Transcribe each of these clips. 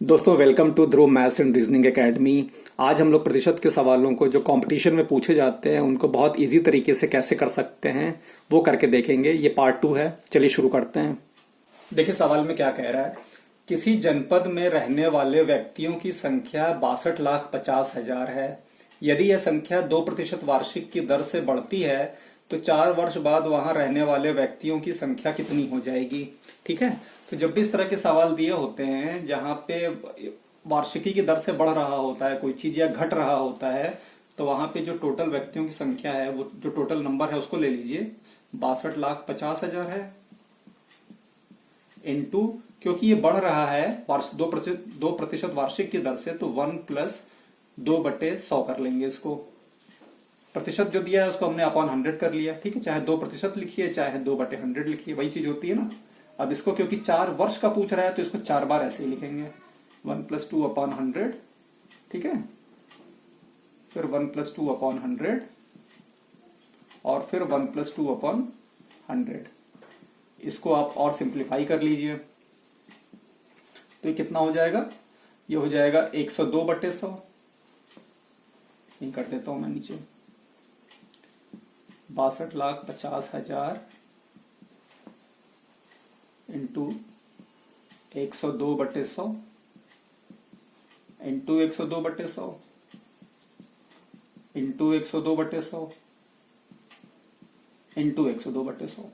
दोस्तों welcome to Dhruv maths and reasoning academy. आज हम लोग प्रतिशत के सवालों को जो कंपटीशन में पूछे जाते हैं उनको बहुत इजी तरीके से कैसे कर सकते हैं वो करके देखेंगे। ये पार्ट 2 है। चलिए शुरू करते हैं। देखिए सवाल में क्या कह रहा है। किसी जनपद में रहने वाले व्यक्तियों की संख्या 62,50,000 है। यदि यह संख्या 2% वार्षिक की दर से बढ़ती है तो 4 वर्ष बाद वहां रहने वाले व्यक्तियों की संख्या कितनी हो जाएगी। ठीक है, तो जब भी इस तरह के सवाल दिए होते हैं जहां पे वार्षिकी की दर से बढ़ रहा होता है कोई चीज या घट रहा होता है तो वहां पे जो टोटल व्यक्तियों की संख्या है वो जो टोटल नंबर है उसको ले लीजिए। 62,50,000 है इनटू, क्योंकि ये बढ़ रहा है 2% वार्षिक की दर से तो 1 प्लस 2/100 कर लेंगे। इसको प्रतिशत जो दिया है उसको हमने अपॉन 100 कर लिया। ठीक है, चाहे 2% लिखिए चाहे 2/100 लिखिए, वही चीज होती है ना। अब इसको क्योंकि 4 वर्ष का पूछ रहा है तो इसको 4 बार ऐसे ही लिखेंगे। 1 + 2/100, ठीक है, फिर 1 + 2/100 और फिर 1 + 2/100। इसको आप और सिंप्लीफाई कर लीजिए तो ये कितना हो जाएगा। ये हो जाएगा 102/100। नहीं कर देता हूं मैं नीचे। 62,50,000 इंटू 102/100 इंटू 102/100 इंटू 102/100 इंटू 102/100।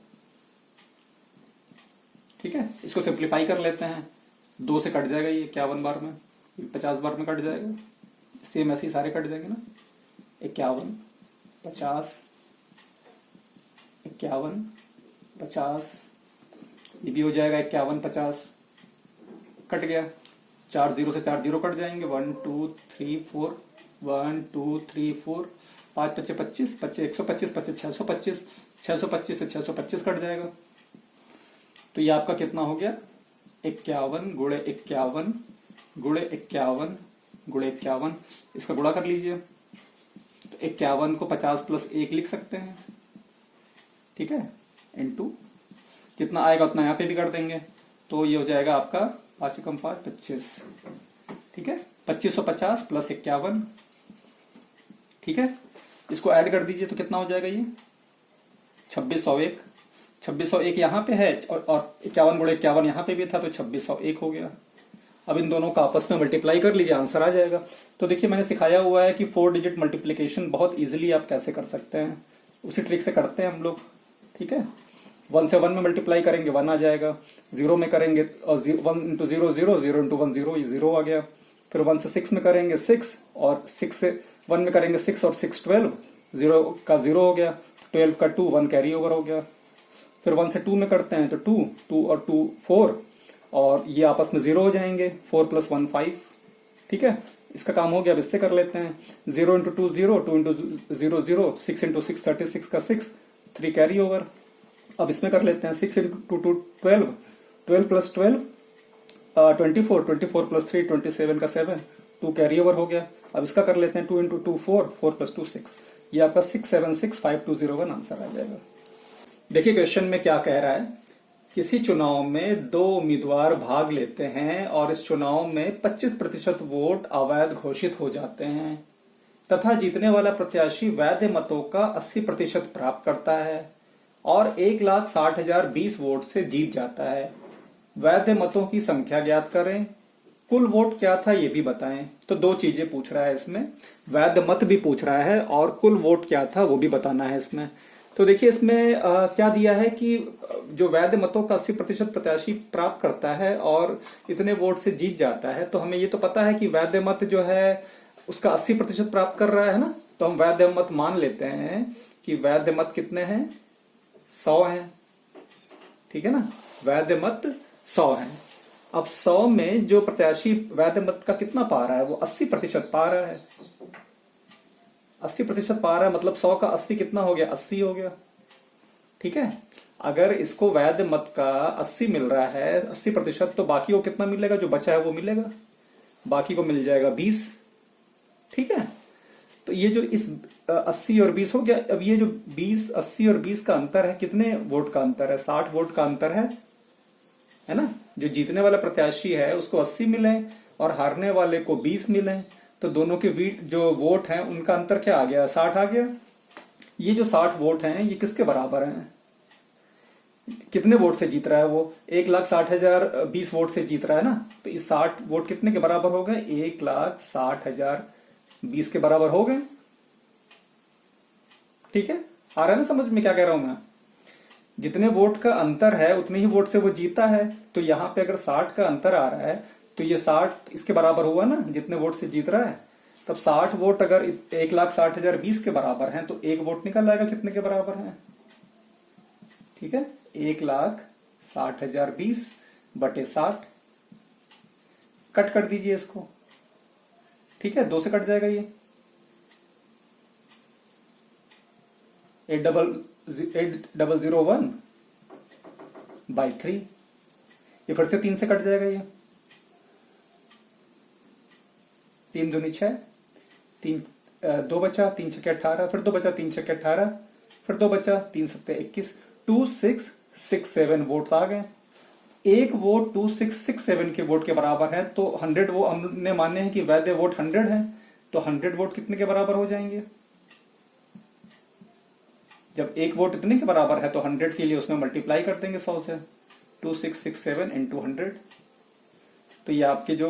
ठीक है, इसको सिंप्लीफाई कर लेते हैं। 2 से कट जाएगा, ये 51 बार में, 50 बार में कट जाएगा। सेम ऐसे ही सारे कट जाएंगे ना। 51, 50, 51, 50, ये भी हो जाएगा 51, 50, कट गया। 4 0 से 4 0 कट जाएंगे। 1 2 3 4, 1 2 3 4, 5 × 25, 25 125, 25 625, 625 से 625 कट जाएगा। तो ये आपका कितना हो गया, 51 × 51 × 51 × 51। इसका गुणा कर लीजिए तो 51 को 50 + 1 लिख सकते हैं। ठीक है, इनटू कितना आएगा उतना यहाँ पे भी कर देंगे तो ये हो जाएगा आपका 5 × 5 25। ठीक है, 2550 + 51। ठीक है, इसको ऐड कर दीजिए तो कितना हो जाएगा ये 2601। 2601 यहाँ पे है और 51 × 51 यहाँ पे भी था तो 2601 हो गया। अब इन दोनों का आपस में मल्टीप्लाई कर लीजिए, आंसर आ जाएगा। तो देखिए मैंने सिखाया हुआ है कि 4 डिजिट मल्टीप्लीकेशन बहुत इजीली आप कैसे कर सकते हैं, उसी ट्रिक से करते हैं हम लोग। ठीक है, 1 से 1 में मल्टीप्लाई करेंगे 1 आ जाएगा, 0 में करेंगे और 1 × 0 0, 0 × 1 0, ये 0 आ गया। फिर 1 से 6 में करेंगे 6 और 6 से 1 में करेंगे 6 और 6 12, 0 का 0 हो गया, 12 का 2, 1 कैरी ओवर हो गया। फिर 1 से 2 में करते हैं तो 2 2 और 2 4 और ये आपस में 0 हो जाएंगे। 4 + 1 5। ठीक है, इसका काम हो गया। अब इससे कर लेते हैं। 0 × 2 0, 2 × 0 0, 6 × 6 36 का 6, 3 कैरी ओवर। अब इसमें कर लेते हैं 6 × 2 12, 12 + 12 24, 24 + 3 27 का 7, 2 कैरी ओवर हो गया। अब इसका कर लेते हैं 2 × 2 4, 4 + 2 6। ये आपका 6765201 आंसर आ जाएगा। देखिए क्वेश्चन में क्या कह रहा है। किसी चुनाव में 2 उम्मीदवार भाग लेते हैं और इस चुनाव में 25% वोट अवैध घोषित हो जाते हैं तथा जीतने वाला प्रत्याशी वैध मतों का 80% प्राप्त करता है और 1,60,020 वोट से जीत जाता है। वैध मतों की संख्या ज्ञात करें। कुल वोट क्या था ये भी बताएं। तो 2 चीजें पूछ रहा है इसमें, वैध मत भी पूछ रहा है और कुल वोट क्या था वो भी बताना है इसमें। तो देखिए इसमें क्या दिया है कि जो वैध मतों का 80% प्रत्याशी प्राप्त करता है और इतने वोट से जीत जाता है, तो हमें ये तो पता है कि वैध मत जो है उसका 80% प्राप्त कर रहा है ना। तो हम वैध मत मान लेते हैं कि वैध मत कितने हैं, 100 हैं। ठीक है ना, वैध मत 100 हैं। अब 100 में जो प्रत्याशी वैध मत का कितना पा रहा है, वो 80% पा रहा है। 80% पा रहा है मतलब 100 का 80 कितना हो गया, 80 हो गया। ठीक है, अगर इसको वैध मत का 80 मिल रहा है 80%, तो बाकी को कितना मिलेगा, जो बचा है वो मिलेगा, बाकी को मिल जाएगा 20। ठीक है, तो ये जो इस 80 और 20 हो गया। अब ये जो 20, 80 और 20 का अंतर है, कितने वोट का अंतर है, 60 वोट का अंतर है ना। जो जीतने वाला प्रत्याशी है उसको 80 मिले और हारने वाले को 20 मिले, तो दोनों के जो वोट हैं उनका अंतर क्या आ गया, 60 आ गया। ये जो 60 वोट हैं ये किसके बराबर हैं, कितने वोट से जीत रहा है वो, 1,60,000 20 वोट से जीत रहा है ना, तो इस 60 वोट कितने के बराबर हो गए, 1,60,000 20 के बराबर हो गए। ठीक है, आ रहा है ना समझ में क्या कह रहा हूं मैं, जितने वोट का अंतर है उतने ही वोट से वो जीता है। तो यहां पे अगर 60 का अंतर आ रहा है तो ये 60 इसके बराबर हुआ ना, जितने वोट से जीत रहा है। तब 60 वोट अगर 1,60,000 20 के बराबर हैं तो एक वोट निकल आएगा कितने के बराबर है। ठीक है, 1,60,000 20 बटे 60, कट कर दीजिए इसको। ठीक है, 2 से कट जाएगा ये, 8,001 बाई 3, ये फिर से 3 से कट जाएगा ये, 3 दूनी 6, 2 बचा, 3 छक्के 18, फिर 2 बचा, 3 छक्के 18, फिर 2 बचा, 3 सत्ते 21, 2667 वोट आ गए। एक वोट 2667 के वोट के बराबर है, तो 100 वो हमने माने हैं कि वैध वोट 100 है, तो 100 वोट कितने के बराबर हो जाएंगे, जब एक वोट इतने के बराबर है तो 100 के लिए उसमें मल्टीप्लाई कर देंगे 100 से, 2667 इंटू 100, तो ये आपके जो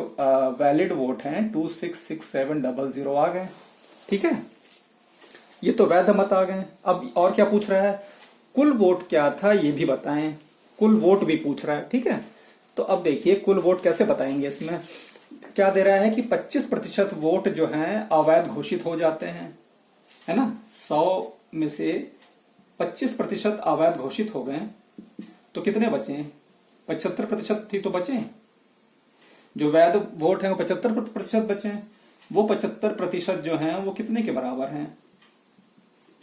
वैलिड वोट हैं 266700 आ गए। ठीक है, ये तो वैध मत आ गए। अब और क्या पूछ रहा है, कुल वोट क्या था ये भी बताएं, कुल वोट भी पूछ रहा है। ठीक है, तो अब देखिए कुल वोट कैसे बताएंगे, इसमें क्या दे रहा है कि 25% वोट जो हैं अवैध घोषित हो जाते हैं, है ना, 100 में से 25% अवैध घोषित हो गए, तो कितने बचे, 75% ही तो बचे, जो वैध वोट है वो 75% बचे, वो 75% जो हैं वो कितने के बराबर हैं,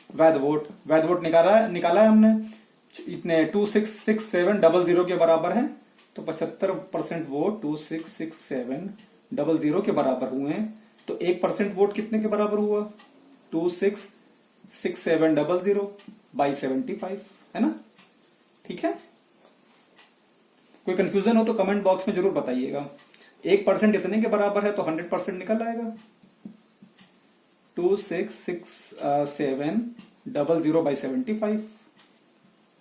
वैध वोट निकाला है हमने, इतने 266700 के बराबर है, तो 75% वोट 266700 के बराबर हुए, तो 1% वोट कितने के बराबर हुआ, 266700 बाई 75, है ना। ठीक है, कोई कंफ्यूजन हो तो कमेंट बॉक्स में जरूर बताइएगा। 1% इतने के बराबर है तो 100% निकल आएगा, 266700 बाई 75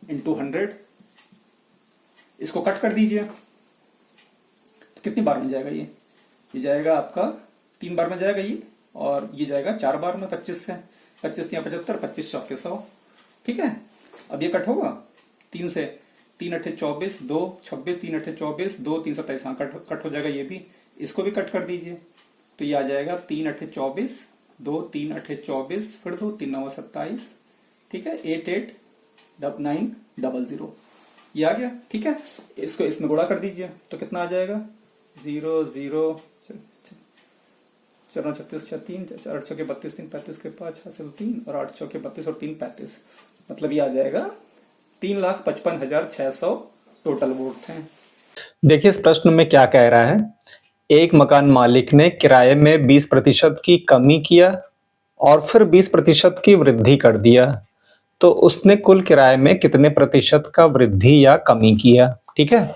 इंटू 100, इसको कट कर दीजिए तो कितनी बार में जाएगा ये जाएगा आपका 3 बार में जाएगा ये, और ये जाएगा 4 बार में, 25 से 25 या 75, 25 चौके 100। ठीक है, अब ये कट होगा 3 से, 3 अट्ठे 24, 2 26, 3 अट्ठे 24, 2 3 27, हाँ कट हो जाएगा ये भी, इसको भी कट कर दीजिए तो ये आ जाएगा 3 अट्ठे 24, 2 3 अट्ठे 24, फिर 2 3 9 27, ठीक है, 889900 ये आ गया। ठीक है, इसको इसमें गुणा कर दीजिए तो कितना आ जाएगा, 0 0 4 36 6 3 8 चौके 32 3 35 के 5 हासिल 3 और 8 चौके 32 और 3 35, मतलब ये आ जाएगा 3,55,600 टोटल वोट थे। देखिए इस प्रश्न में क्या कह रहा है, एक मकान मालिक ने किराए में 20% की कमी किया और फिर 20% की वृद्धि कर दिया, तो उसने कुल किराए में कितने प्रतिशत का वृद्धि या कमी किया। ठीक है,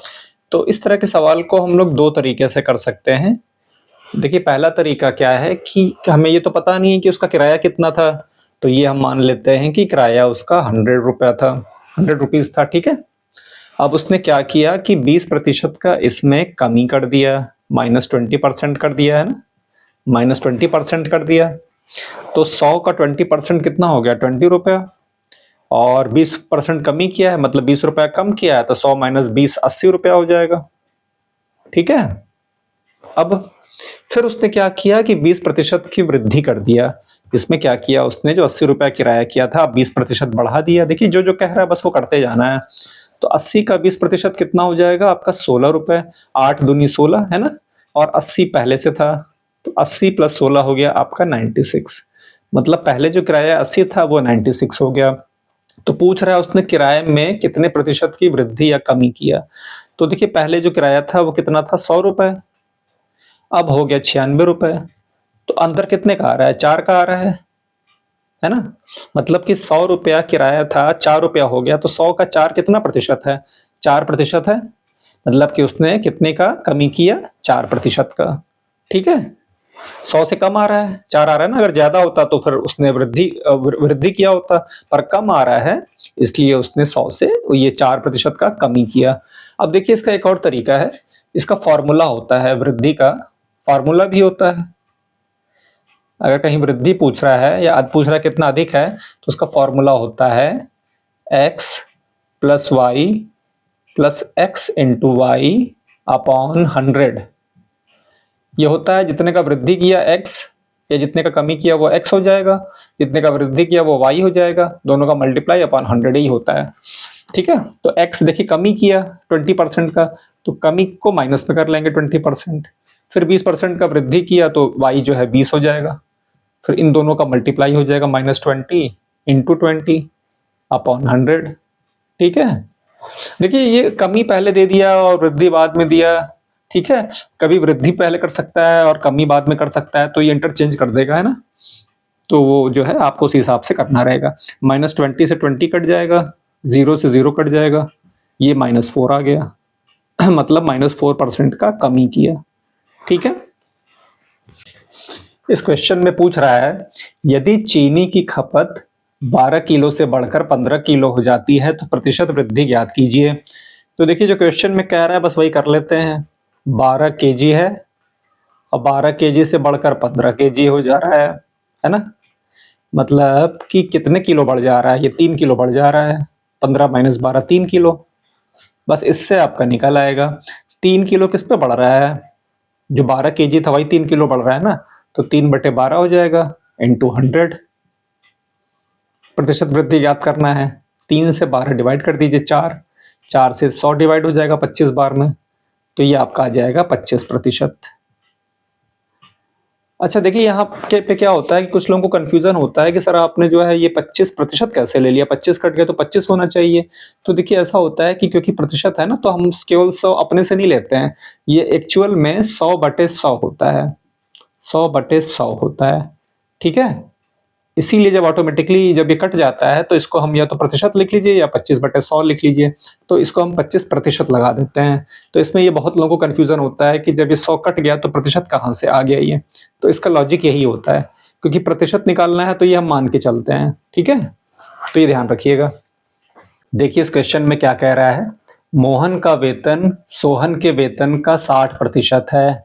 तो इस तरह के सवाल को हम लोग 2 तरीके से कर सकते हैं। देखिए पहला तरीका क्या है कि हमें ये तो पता नहीं है कि उसका किराया कितना था, तो ये हम मान लेते हैं कि किराया उसका 100 रुपया था, 100 रुपीज था। ठीक है, अब उसने क्या किया कि 20% का इसमें कमी कर दिया, -20% कर दिया है ना, -20% कर दिया, तो 100 का 20% कितना हो गया, 20 रुपया, और 20% कमी किया है मतलब 20 रुपया कम किया है, तो 100 - 20 80 रुपया हो जाएगा। ठीक है, अब फिर उसने क्या किया कि 20% की वृद्धि कर दिया, इसमें क्या किया उसने, जो 80 रुपया किराया किया था 20% बढ़ा दिया। देखिए जो जो कह रहा है बस वो करते जाना है, तो 80 का 20% कितना हो जाएगा आपका 16 रुपए, 8 दूनी 16 है ना, और 80 पहले से था, तो 80 + 16 हो गया आपका 96, मतलब पहले जो किराया 80 था वो 96 हो गया। तो पूछ रहा है उसने किराए में कितने प्रतिशत की वृद्धि या कमी किया, तो देखिए पहले जो किराया था वो कितना था, 100 रुपए, अब हो गया 96 रुपए, तो अंदर कितने का आ रहा है, 4 का आ रहा है ना, मतलब कि 100 रुपया किराया था, 4 रुपया हो गया, तो 100 का 4 कितना प्रतिशत है, 4% है, मतलब कि उसने कितने का कमी किया, 4% का। ठीक है, 100 से कम आ रहा है, 4 आ रहा है ना। अगर ज्यादा होता तो फिर उसने वृद्धि किया होता, पर कम आ रहा है इसलिए उसने 100 से ये 4% का कमी किया। अब देखिए इसका एक और तरीका है, इसका फॉर्मूला होता है, वृद्धि का फॉर्मूला भी होता है। अगर कहीं वृद्धि पूछ रहा है या पूछ रहा है कितना अधिक है, तो उसका फॉर्मूला होता है x plus y plus x into y upon 100। ये होता है जितने का वृद्धि किया x या जितने का कमी किया वो x हो जाएगा, जितने का वृद्धि किया वो y हो जाएगा, दोनों का मल्टीप्लाई अपॉन 100 ही होता है। ठीक है, तो x देखिए कमी किया 20% का, तो कमी को माइनस में कर लेंगे 20%। फिर 20% का वृद्धि किया तो y जो है 20 हो जाएगा, फिर इन दोनों का मल्टीप्लाई हो जाएगा -20 इंटू 20 अपॉन 100। ठीक है, देखिए ये कमी पहले दे दिया और वृद्धि बाद में दिया। ठीक है, कभी वृद्धि पहले कर सकता है और कमी बाद में कर सकता है, तो ये इंटरचेंज कर देगा, है ना। तो वो जो है आपको उस हिसाब से करना रहेगा। -20 से 20 कट जाएगा, 0 से 0 कट जाएगा, ये -4 आ गया मतलब -4% का कमी किया। ठीक है, इस क्वेश्चन में पूछ रहा है यदि चीनी की खपत 12 किलो से बढ़कर 15 किलो हो जाती है तो प्रतिशत वृद्धि ज्ञात कीजिए। तो देखिए जो क्वेश्चन में कह रहा है बस वही कर लेते हैं। 12 केजी है और 12 केजी से बढ़कर 15 केजी हो जा रहा है ना। मतलब कि कितने किलो बढ़ जा रहा है, ये 3 किलो बढ़ जा रहा है। 15 माइनस 12 3 किलो, बस इससे आपका निकल आएगा 3 किलो किस पे बढ़ रहा है, जो 12 केजी था वही 3 किलो बढ़ रहा है ना, तो 3/12 हो जाएगा इंटू 100। प्रतिशत वृद्धि ज्ञात करना है, 3 से 12 डिवाइड कर दीजिए, 4 से 100 डिवाइड हो जाएगा 25 बार में, तो ये आपका आ जाएगा 25%। अच्छा देखिए यहाँ पे क्या होता है कि कुछ लोगों को कंफ्यूजन होता है कि सर आपने जो है ये 25% कैसे ले लिया, 25 कट गया तो 25 होना चाहिए। तो देखिए ऐसा होता है कि क्योंकि प्रतिशत है ना, तो हम केवल 100 अपने से नहीं लेते हैं, ये एक्चुअल में 100/100 होता है, 100/100 होता है। ठीक है, इसीलिए जब ऑटोमेटिकली जब ये कट जाता है तो इसको हम या तो प्रतिशत लिख लीजिए या 25/100 लिख लीजिए, तो इसको हम 25% लगा देते हैं। तो इसमें ये बहुत लोगों को कन्फ्यूजन होता है कि जब ये 100 कट गया तो प्रतिशत कहाँ से आ गया ये, तो इसका लॉजिक यही होता है, क्योंकि प्रतिशत निकालना है तो ये हम मान के चलते हैं। ठीक है, तो ये ध्यान रखिएगा। देखिए इस क्वेश्चन में क्या कह रहा है, मोहन का वेतन सोहन के वेतन का 60% है,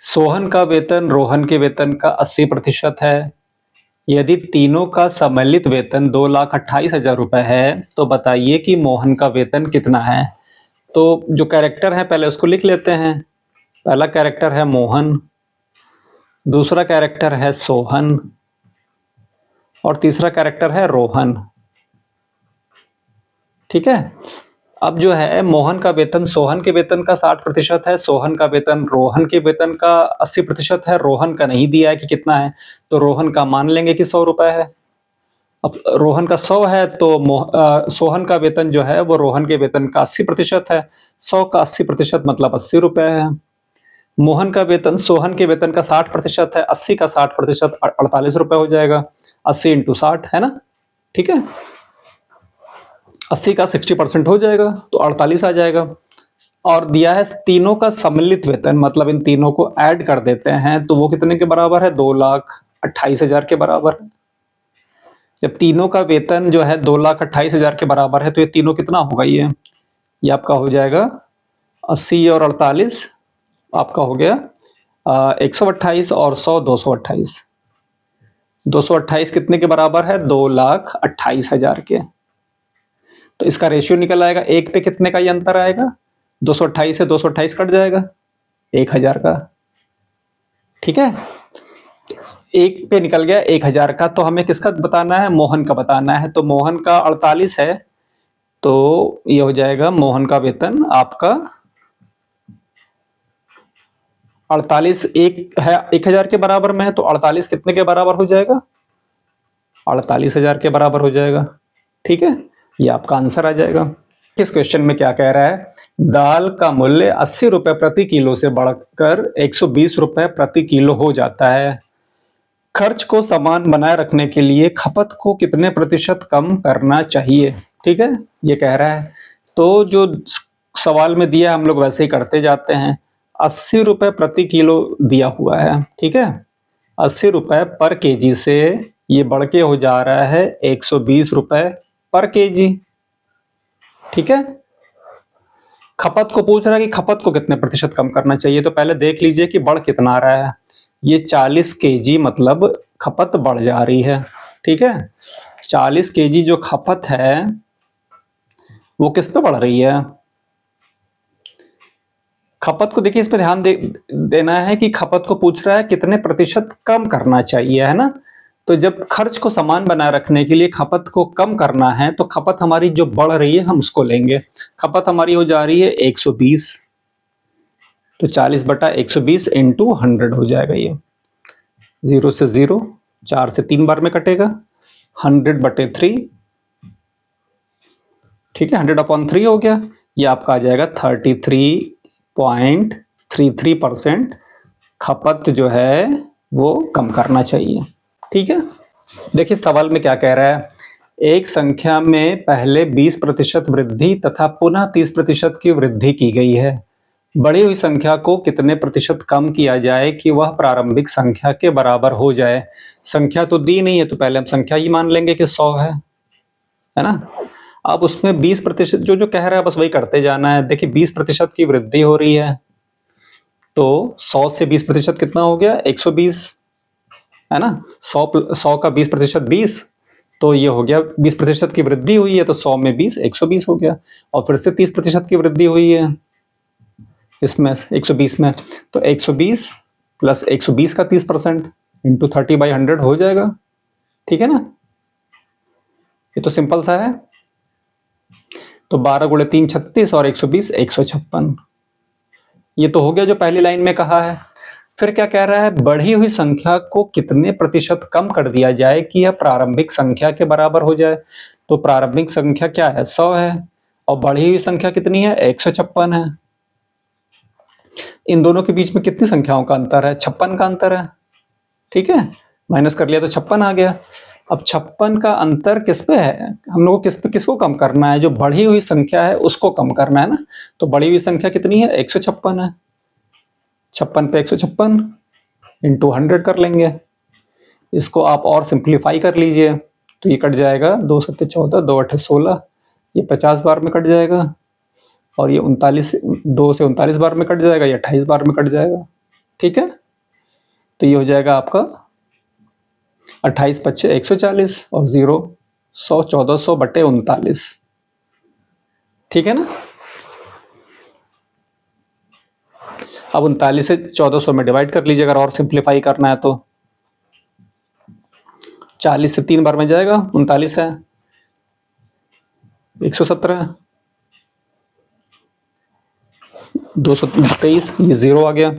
सोहन का वेतन रोहन के वेतन का 80% है। यदि तीनों का सम्मिलित वेतन 2,28,000 रुपए है तो बताइए कि मोहन का वेतन कितना है। तो जो कैरेक्टर है पहले उसको लिख लेते हैं। पहला कैरेक्टर है मोहन, दूसरा कैरेक्टर है सोहन और तीसरा कैरेक्टर है रोहन। ठीक है, अब जो है मोहन का वेतन सोहन के वेतन का 60% है, सोहन का वेतन रोहन के वेतन का 80% है। रोहन का नहीं दिया है कि कितना है, तो रोहन का मान लेंगे कि 100 रुपए है। अब रोहन का 100 है तो सोहन का वेतन जो है वो रोहन के वेतन का 80% है। 100 का 80% मतलब 80 रुपए है। मोहन का वेतन सोहन के वेतन का 60% है, 80 का 60% 48 रुपए हो जाएगा। 80 इंटू 60 है ना। ठीक है, 80 का 60% हो जाएगा तो 48 आ जाएगा। और दिया है तीनों का सम्मिलित वेतन, मतलब इन तीनों को ऐड कर देते हैं तो वो कितने के बराबर है, 2,28,000 के बराबर है। जब तीनों का वेतन जो है 2,28,000 के बराबर है तो ये तीनों कितना होगा, ये आपका हो जाएगा 80 और 48 आपका हो गया 128 और 100 228। 228 कितने के बराबर है, 2,28,000 के। तो इसका रेशियो निकल आएगा, एक पे कितने का ये अंतर आएगा, 228 से 228 कट जाएगा 1,000 का। ठीक है, एक पे निकल गया 1,000 का, तो हमें किसका बताना है, मोहन का बताना है। तो मोहन का 48 है तो ये हो जाएगा मोहन का वेतन आपका 48 एक है 1,000 के बराबर में है, तो 48 कितने के बराबर हो जाएगा, 48,000 के बराबर हो जाएगा। ठीक है, ये आपका आंसर आ जाएगा। इस क्वेश्चन में क्या कह रहा है, दाल का मूल्य 80 रुपए प्रति किलो से बढ़कर 120 रुपए प्रति किलो हो जाता है। खर्च को समान बनाए रखने के लिए खपत को कितने प्रतिशत कम करना चाहिए। ठीक है, ये कह रहा है। तो जो सवाल में दिया हम लोग वैसे ही करते जाते हैं। 80 रुपए प्रति किलो दिया हुआ है, ठीक है। 80 रुपए पर केजी से ये बढ़ के हो जा रहा है 120 रुपए पर केजी, ठीक है। खपत को पूछ रहा है कि खपत को कितने प्रतिशत कम करना चाहिए, तो पहले देख लीजिए कि बढ़ कितना आ रहा है। ये 40 केजी मतलब खपत बढ़ जा रही है, ठीक है। 40 केजी जो खपत है वो किस पे बढ़ रही है? खपत को देखिए, इस पे ध्यान देना है कि खपत को पूछ रहा है कितने प्रतिशत कम करना चाहिए, है ना। तो जब खर्च को समान बनाए रखने के लिए खपत को कम करना है तो खपत हमारी जो बढ़ रही है हम उसको लेंगे। खपत हमारी हो जा रही है 120, तो 40/120 इंटू 100 हो जाएगा। ये 0 से 0, 4 से 3 बार में कटेगा, 100/3, ठीक है। 100/3 हो गया। ये आपका आ जाएगा 33.33% खपत जो है वो कम करना चाहिए, ठीक है। देखिए सवाल में क्या कह रहा है, एक संख्या में पहले 20% वृद्धि तथा पुनः 30% की वृद्धि की गई है। बढ़ी हुई संख्या को कितने प्रतिशत कम किया जाए कि वह प्रारंभिक संख्या के बराबर हो जाए। संख्या तो दी नहीं है तो पहले हम संख्या ही मान लेंगे कि 100 है ना। अब उसमें 20% जो जो कह रहा है बस वही करते जाना है। देखिए 20% की वृद्धि हो रही है तो 100 से 20% कितना हो गया, 120, है ना। 100 का 20% 20, तो ये हो गया 20% की वृद्धि हुई है तो 100 में 20 120 हो गया। और फिर से 30% की वृद्धि हुई है इसमें 120 में, तो 120 प्लस 120 का 30% इंटू 30/100 हो जाएगा, ठीक है ना। ये तो सिंपल सा है। तो 12 गुणे 3 36 और 120 156, ये तो हो गया जो पहली लाइन में कहा है। फिर क्या कह रहा है, बढ़ी हुई संख्या को कितने प्रतिशत कम कर दिया जाए कि यह प्रारंभिक संख्या के बराबर हो जाए। तो प्रारंभिक संख्या क्या है, 100 है, और बढ़ी हुई संख्या कितनी है, 156 है। इन दोनों के बीच में कितनी संख्याओं का अंतर है, 56 का अंतर है, ठीक है। माइनस कर लिया तो 56 आ गया। अब 56 का अंतर किस पे है, हम लोग को किसको कम करना है, जो बढ़ी हुई संख्या है उसको कम करना है ना। तो बढ़ी हुई संख्या कितनी है, 156 है। 56 पे 156 इंटू 100 कर लेंगे। इसको आप और सिंप्लीफाई कर लीजिए तो ये कट जाएगा, 2 7 14, 2 8 16, ये 50 बार में कट जाएगा। और ये 39, 2 से 39 बार में कट जाएगा, ये 28 बार में कट जाएगा, ठीक है। तो ये हो जाएगा आपका 28 25 140 और 0 100 1400/39, ठीक है ना। अब 39 से 1400 में डिवाइड कर लीजिए अगर और सिंप्लीफाई करना है तो। 40 से 3 बार में जाएगा, 39 है, 117, 223, ये 0 आ गया।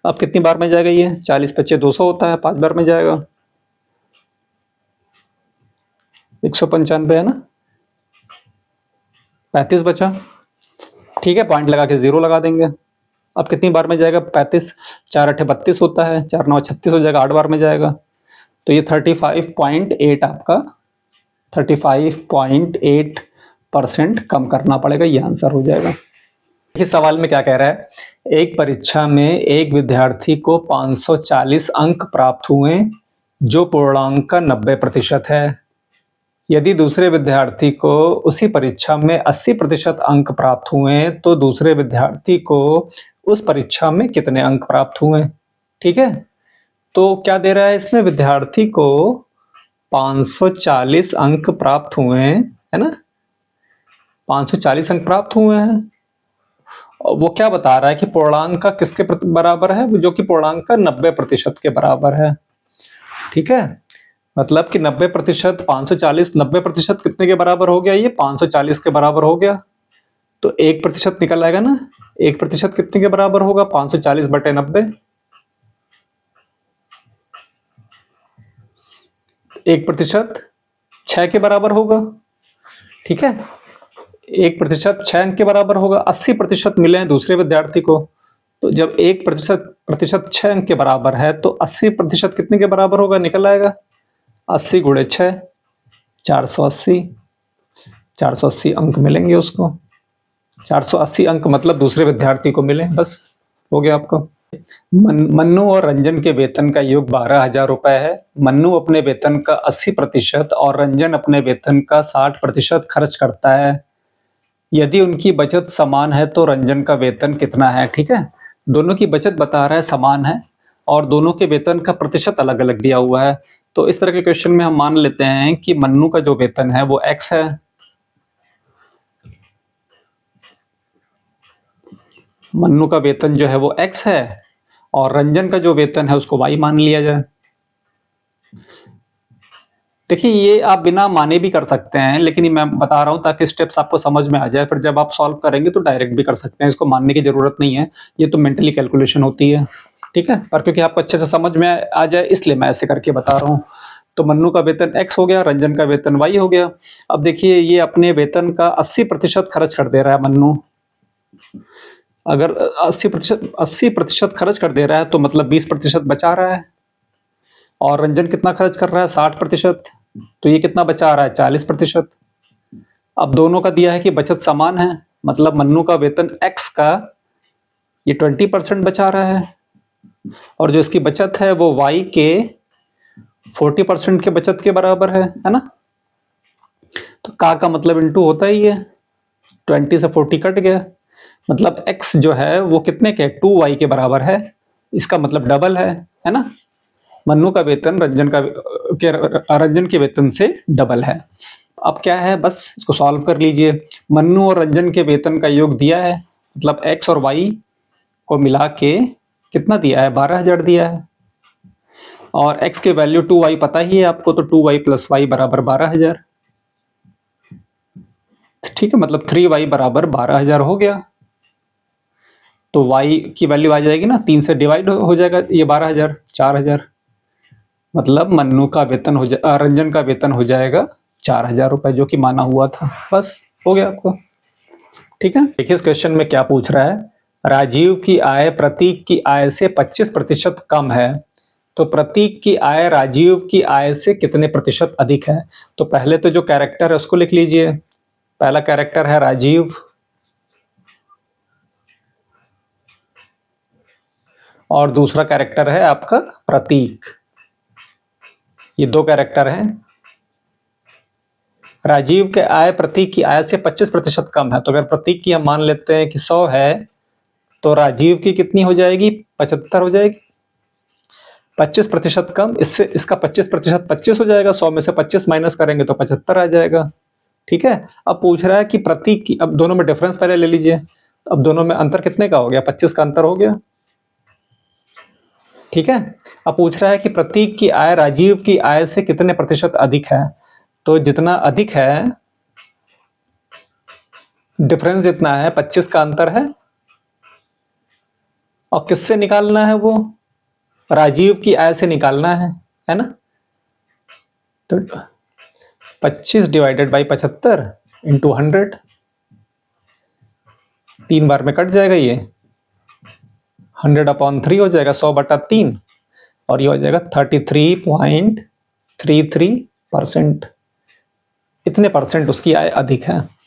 अब कितनी बार में जाएगा ये, 40 25 200 होता है, 5 बार में जाएगा, 195 है ना, 35 बचा, ठीक है। पॉइंट लगा के 0 लगा देंगे। अब कितनी बार में जाएगा, 35, 4 8 32 होता है, 4 9 36 हो जाएगा, 8 बार में जाएगा। तो ये 35.8 आपका 35.8% कम करना पड़ेगा, ये आंसर हो जाएगा। इस सवाल में क्या कह रहा है, एक परीक्षा में एक विद्यार्थी को 540 अंक प्राप्त हुए जो पूर्णांक का 90% है। यदि दूसरे विद्यार्थी को उसी परीक्षा में 80% अंक प्राप्त हुए तो दूसरे विद्यार्थी को उस परीक्षा में कितने अंक प्राप्त हुए, ठीक है। तो क्या दे रहा है इसमें, विद्यार्थी को 540 अंक प्राप्त हुए, है ना, 540 अंक प्राप्त हुए हैं। वो क्या बता रहा है कि पूर्णांक का किसके बराबर है, जो कि पूर्णांक का 90% के बराबर है, ठीक है। मतलब कि 90%, 540 90% कितने के बराबर हो गया, ये 540 के बराबर हो गया। तो 1% निकल आएगा ना, 1% कितने के बराबर होगा, 540/90, 1% 6 के बराबर होगा, ठीक है। 1% 6 अंक के बराबर होगा। 80% मिले हैं दूसरे विद्यार्थी को, तो जब 1% 6 अंक के बराबर है तो 80% कितने के बराबर होगा, निकल आएगा 80 गुणे 6, 480, 480 अंक मिलेंगे उसको। 480 अंक मतलब दूसरे विद्यार्थी को मिले, बस हो गया आपका। मन्नू और रंजन के वेतन का योग 12,000 रुपए है। मन्नू अपने वेतन का 80% और रंजन अपने वेतन का 60% खर्च करता है। यदि उनकी बचत समान है तो रंजन का वेतन कितना है? ठीक है, दोनों की बचत बता रहा है समान है और दोनों के वेतन का प्रतिशत अलग अलग दिया हुआ है। तो इस तरह के क्वेश्चन में हम मान लेते हैं कि मन्नू का जो वेतन है वो x है, मन्नू का वेतन जो है वो x है और रंजन का जो वेतन है उसको y मान लिया जाए। देखिए, ये आप बिना माने भी कर सकते हैं, लेकिन ये मैं बता रहा हूँ ताकि स्टेप्स आपको समझ में आ जाए, फिर जब आप सॉल्व करेंगे तो डायरेक्ट भी कर सकते हैं, इसको मानने की ज़रूरत नहीं है, ये तो मेंटली कैलकुलेशन होती है, ठीक है? पर क्योंकि आपको अच्छे से समझ में आ जाए इसलिए मैं ऐसे करके बता रहा हूँ। तो मन्नू का वेतन x हो गया, रंजन का वेतन y हो गया। अब देखिए, ये अपने वेतन का 80% खर्च कर दे रहा है मन्नू। अगर 80% खर्च कर दे रहा है तो मतलब 20% बचा रहा है। और रंजन कितना खर्च कर रहा है? 60%। तो ये कितना बचा रहा है? 40%। अब दोनों का दिया है कि बचत समान है, मतलब मन्नू का वेतन x का ये 20% बचा रहा है और जो इसकी बचत है वो y के 40% के बचत के बराबर है ना? तो का मतलब इनटू होता ही है, 20 से 40 कट गया, मतलब x जो है वो कितने के 2y के बराबर है, इसका मतलब डबल है ना? मन्नू का वेतन रंजन के वेतन से डबल है। अब क्या है, बस इसको सॉल्व कर लीजिए। मन्नू और रंजन के वेतन का योग दिया है, मतलब x और y को मिला के कितना दिया है? 12,000 दिया है और x के वैल्यू 2y पता ही है आपको, तो 2y प्लस y बराबर 12,000। ठीक है, मतलब 3y बराबर 12,000 हो गया। तो y की वैल्यू आ जाएगी ना, 3 से डिवाइड हो जाएगा ये 12,000, 4,000, मतलब मन्नू का वेतन रंजन का वेतन हो जाएगा 4,000 रुपए, जो कि माना हुआ था। बस हो गया आपको, ठीक है? देखिए इस क्वेश्चन में क्या पूछ रहा है, राजीव की आय प्रतीक की आय से 25% कम है, तो प्रतीक की आय राजीव की आय से कितने प्रतिशत अधिक है? तो पहले तो जो कैरेक्टर है उसको लिख लीजिए। पहला कैरेक्टर है राजीव और दूसरा कैरेक्टर है आपका प्रतीक, ये दो कैरेक्टर हैं। राजीव के आय प्रतीक की आय से 25% कम है, तो अगर प्रतीक की हम मान लेते हैं कि 100 है तो राजीव की कितनी हो जाएगी? 75 हो जाएगी। 25% कम, इससे इसका 25% 25 हो जाएगा, 100 में से 25 माइनस करेंगे तो 75 आ जाएगा। ठीक है, अब पूछ रहा है कि प्रतीक की, अब दोनों में डिफरेंस पहले ले लीजिए, अब दोनों में अंतर कितने का हो गया? 25 का अंतर हो गया। ठीक है, अब पूछ रहा है कि प्रतीक की आय राजीव की आय से कितने प्रतिशत अधिक है, तो जितना अधिक है, डिफरेंस जितना है 25 का अंतर है, और किससे निकालना है? वो राजीव की आय से निकालना है ना? तो 25 डिवाइडेड बाई 75 इंटू 100, 3 बार में कट जाएगा ये, 100/3 हो जाएगा, 100/3, और ये हो जाएगा 33.33%। इतने परसेंट उसकी आय अधिक है।